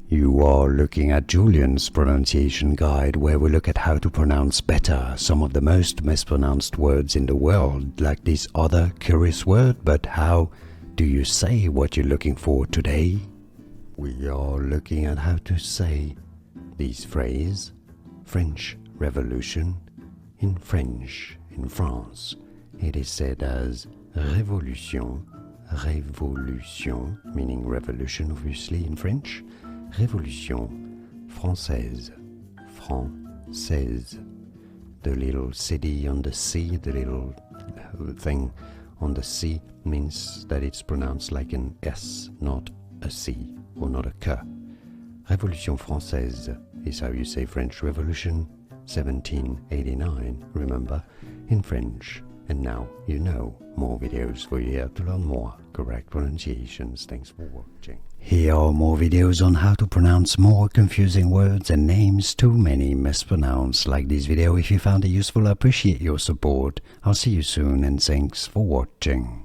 You are looking at Julian's pronunciation guide, where we look at how to pronounce better some of the most mispronounced words in the world, like this other curious word. But how do you say what you're looking for today? We are looking at how to say this phrase, French Revolution. In French, in France, it is said as Révolution, Révolution, meaning revolution obviously in French, Révolution française, Française. The little city on the sea, the little thing on the sea means that it's pronounced like an S, not a C or not a K. Révolution française is how you say French Revolution, 1789, remember, in French. And now you know. More videos for you here to learn more correct pronunciations. Thanks for watching. Here are more videos on how to pronounce more confusing words and names too many mispronounced. Like this video if you found it useful. I appreciate your support. I'll see you soon and thanks for watching.